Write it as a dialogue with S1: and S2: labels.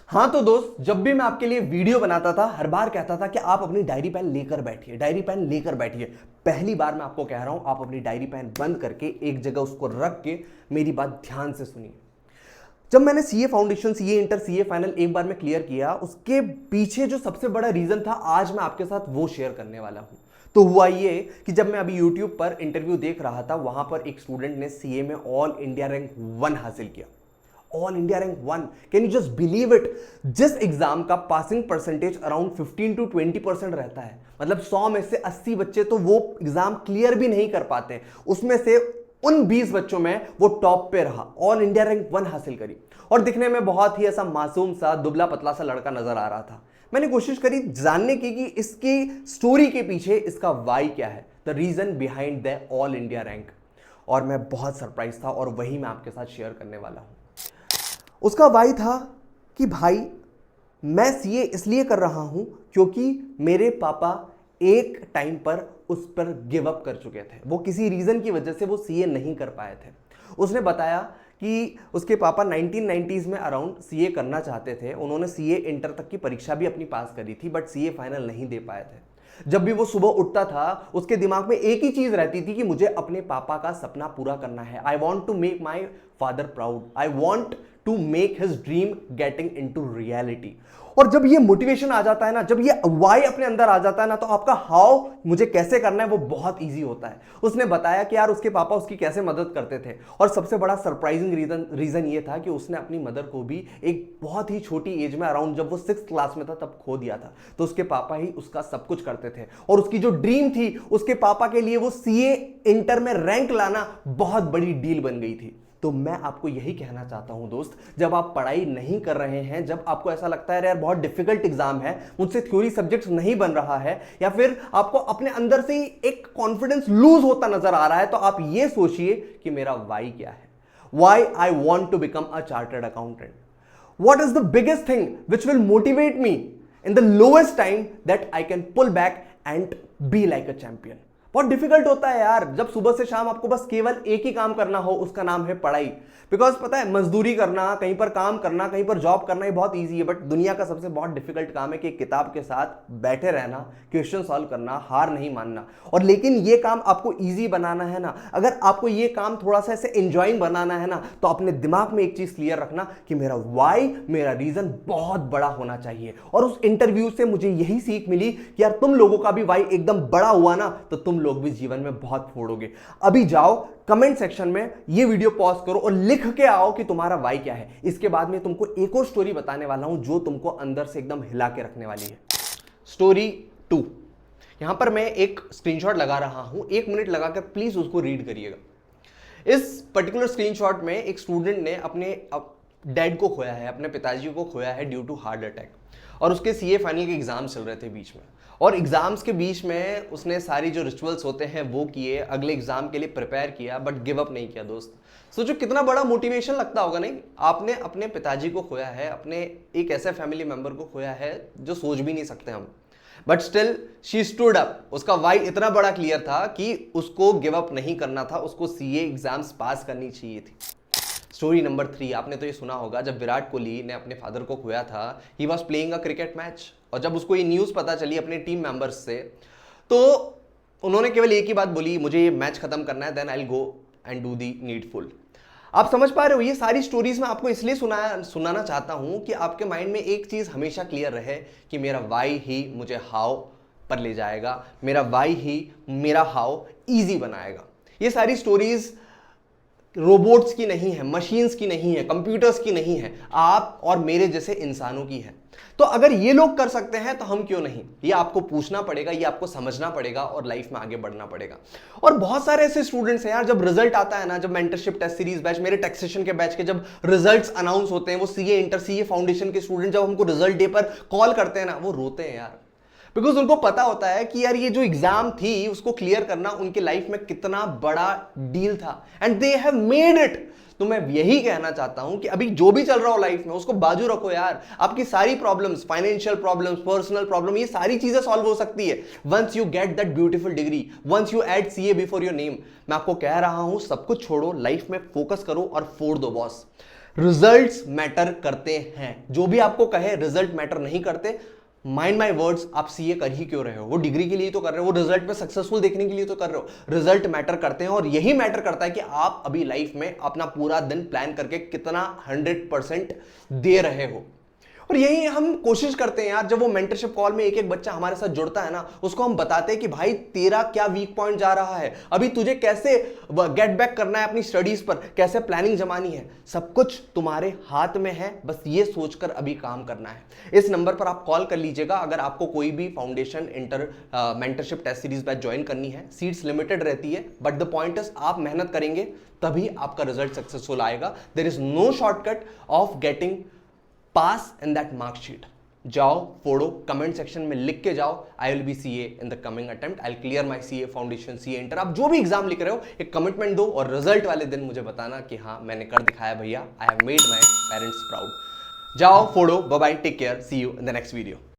S1: हाँ तो दोस्त, जब भी मैं आपके लिए वीडियो बनाता था हर बार कहता था कि आप अपनी डायरी पेन लेकर बैठिए, डायरी पेन लेकर बैठिए। पहली बार मैं आपको कह रहा हूं, आप अपनी डायरी पेन बंद करके एक जगह उसको रख के मेरी बात ध्यान से सुनिए। जब मैंने CA foundation, CA inter, CA final एक बार में क्लियर किया, उसके पीछे जो सबसे बड़ा रीजन था आज मैं आपके साथ वो शेयर करने वाला हूं। तो हुआ ये कि जब मैं अभी यूट्यूब पर इंटरव्यू देख रहा था, वहां पर एक स्टूडेंट ने सीए में ऑल इंडिया रैंक 1 हासिल किया। All India rank 1, can you just believe it. जिस एग्जाम का पासिंग परसेंटेज अराउंड 15 to 20% रहता है, मतलब 100 में से 80 बच्चे तो वो एग्जाम क्लियर भी नहीं कर पाते, उसमें से उन 20 बच्चों में वो टॉप पे रहा, ऑल इंडिया रैंक 1 हासिल करी। और दिखने में बहुत ही ऐसा मासूम सा दुबला पतला सा लड़का नजर आ रहा था। मैंने कोशिश करी जानने की कि इसकी स्टोरी के पीछे इसका वाई क्या है, the reason behind the all India rank. और मैं बहुत सरप्राइज था और वही मैं आपके साथ शेयर करने वाला हूं। उसका वाई था कि भाई मैं सीए इसलिए कर रहा हूं क्योंकि मेरे पापा एक टाइम पर उस पर गिव अप कर चुके थे। वो किसी रीजन की वजह से वो सीए नहीं कर पाए थे। उसने बताया कि उसके पापा 1990s में अराउंड सीए करना चाहते थे। उन्होंने सीए इंटर तक की परीक्षा भी अपनी पास करी थी, बट सीए फाइनल नहीं दे पाए थे। जब भी वो सुबह उठता था, उसके दिमाग में एक ही चीज रहती थी कि मुझे अपने पापा का सपना पूरा करना है। I want to make my father proud, I want to make his dream getting into reality. और जब ये मोटिवेशन आ जाता है ना, जब ये वाई अपने अंदर आ जाता है ना, तो आपका हाउ, मुझे कैसे करना है, वो बहुत ईजी होता है। उसने बताया कि यार उसके पापा उसकी कैसे मदद करते थे, और सबसे बड़ा सरप्राइजिंग रीजन ये था कि उसने अपनी मदर को भी एक बहुत ही छोटी एज में, अराउंड जब वो 6th क्लास में था तब खो दिया था। तो उसके पापा ही उसका सब कुछ करते थे, और उसकी जो ड्रीम थी उसके पापा के लिए वो सीए इंटर में रैंक लाना बहुत बड़ी डील बन गई थी। तो मैं आपको यही कहना चाहता हूं दोस्त, जब आप पढ़ाई नहीं कर रहे हैं, जब आपको ऐसा लगता है यार बहुत डिफिकल्ट एग्जाम है, मुझसे थ्योरी सब्जेक्ट्स नहीं बन रहा है, या फिर आपको अपने अंदर से ही एक कॉन्फिडेंस लूज होता नजर आ रहा है, तो आप ये सोचिए कि मेरा वाई क्या है। Why I want to become a chartered accountant. What is the biggest thing which will motivate me in the lowest time that I can pull back and be like a champion? बहुत difficult होता है यार, जब सुबह से शाम आपको बस केवल एक ही काम करना हो, उसका नाम है पढ़ाई। बिकॉज पता है, मजदूरी करना, कहीं पर काम करना, कहीं पर जॉब करना, ये बहुत ईजी है, बट दुनिया का सबसे बहुत डिफिकल्ट काम है कि किताब के साथ बैठे रहना, क्वेश्चन सॉल्व करना, हार नहीं मानना। और लेकिन ये काम आपको ईजी बनाना है ना, अगर आपको ये काम थोड़ा सा ऐसे एंजॉइंग बनाना है ना, तो अपने दिमाग में एक चीज क्लियर रखना कि मेरा वाई, मेरा रीजन बहुत बड़ा होना चाहिए। और उस इंटरव्यू से मुझे यही सीख मिली कि यार तुम लोगों का भी वाई एकदम बड़ा हुआ ना, तो तुम लोग भी जीवन में बहुत फोड़ोगे। अभी जाओ कमेंट सेक्शन में ये वीडियो पॉज करो और लिख के आओ कि तुम्हारा वाई क्या है। इसके बाद में तुमको एक और स्टोरी बताने वाला हूं जो तुमको अंदर से एकदम हिला के रखने वाली है। स्टोरी 2। यहां पर मैं एक स्क्रीनशॉट लगा रहा हूं, 1 मिनट लगाकर प्लीज उसको रीड करिएगा। इस पर्टिकुलर स्क्रीनशॉट में एक स्टूडेंट ने अपने डैड को खोया है, अपने पिताजी को खोया है ड्यू टू हार्ट अटैक, और उसके सीए फाइनल के एग्जाम चल रहे थे बीच में, और एग्जाम्स के बीच में उसने सारी जो रिचुअल्स होते हैं वो किए, अगले एग्जाम के लिए प्रिपेयर किया, बट गिव अप नहीं किया। दोस्त सोचो कितना बड़ा मोटिवेशन लगता होगा, नहीं? आपने अपने पिताजी को खोया है, अपने एक ऐसे फैमिली मेंबर को खोया है जो सोच भी नहीं सकते हम, but still she stood up. उसका वाई इतना बड़ा क्लियर था कि उसको गिव अप नहीं करना था, उसको सीए एग्जाम्स पास करनी चाहिए थी। स्टोरी नंबर 3, आपने तो ये सुना होगा, जब विराट कोहली ने अपने फादर को खोया था, he was playing a cricket match, और जब उसको ये न्यूज़ पता चली अपने टीम मेंबर्स से, तो उन्होंने केवल एक ही बात बोली, मुझे ये मैच खत्म करना है, then I will go and do the needful. आप समझ पा रहे हो, ये सारी स्टोरीज मैं आपको इसलिए सुनाना चाहता हूं कि आपके माइंड में एक चीज हमेशा क्लियर रहे कि मेरा वाई ही मुझे हाउ पर ले जाएगा, मेरा वाई ही मेरा हाउ ईजी बनाएगा। ये सारी स्टोरीज रोबोट्स की नहीं है, मशीन्स की नहीं है, कंप्यूटर्स की नहीं है, आप और मेरे जैसे इंसानों की है। तो अगर ये लोग कर सकते हैं तो हम क्यों नहीं? ये आपको पूछना पड़ेगा, ये आपको समझना पड़ेगा और लाइफ में आगे बढ़ना पड़ेगा। और बहुत सारे ऐसे स्टूडेंट्स हैं यार, जब रिजल्ट आता है ना, जब मेंटरशिप टेस्ट सीरीज बैच, मेरे टैक्सेशन के बैच के जब रिजल्ट्स अनाउंस होते हैं, वो सीए इंटर, सीए फाउंडेशन के स्टूडेंट जब हमको रिजल्ट डे पर कॉल करते हैं ना, वो रोते हैं यार, बिकॉज उनको पता होता है कि यार ये जो एग्जाम थी उसको क्लियर करना उनके लाइफ में कितना बड़ा डील था, and they have made it. तो मैं यही कहना चाहता हूं कि अभी जो भी चल रहा हो लाइफ में उसको बाजू रखो यार। आपकी सारी problems, financial problems, personal problem, ये सारी चीजें सॉल्व हो सकती है once you get that beautiful degree, once you add CA before your name. मैं आपको कह रहा हूं, सब कुछ छोड़ो, लाइफ में फोकस करो और फोड़ दो बॉस। रिजल्ट्स मैटर करते हैं। जो भी आपको कहे रिजल्ट मैटर नहीं करते, माइंड माई वर्ड्स, आप सीए कर ही क्यों रहे हो? वो डिग्री के लिए तो कर रहे हो, वो रिजल्ट में सक्सेसफुल देखने के लिए तो कर रहे हो। रिजल्ट मैटर करते हैं और यही मैटर करता है कि आप अभी लाइफ में अपना पूरा दिन प्लान करके कितना 100% दे रहे हो। और यही हम कोशिश करते हैं यार, जब वो मेंटरशिप कॉल में एक एक बच्चा हमारे साथ जुड़ता है ना, उसको हम बताते हैं कि भाई तेरा क्या वीक पॉइंट जा रहा है, अभी तुझे कैसे गेट बैक करना है अपनी स्टडीज पर, कैसे प्लानिंग जमानी है, सब कुछ तुम्हारे हाथ में है, बस ये सोचकर अभी काम करना है। इस नंबर पर आप कॉल कर लीजिएगा अगर आपको कोई भी foundation mentorship test series batch join करनी है। सीट्स लिमिटेड रहती है, बट द पॉइंट इज आप मेहनत करेंगे तभी आपका रिजल्ट सक्सेसफुल आएगा। There is no shortcut of getting pass in that marksheet. जाओ फोड़ो, कमेंट सेक्शन में लिख के जाओ, I will be CA in the coming attempt, I will clear my CA foundation, CA inter. आप जो भी एग्जाम लिख रहे हो एक कमिटमेंट दो और रिजल्ट वाले दिन मुझे बताना कि हाँ मैंने कर दिखाया भैया, I have made my parents proud. जाओ फोड़ो, bye bye, take care, see you in the next video.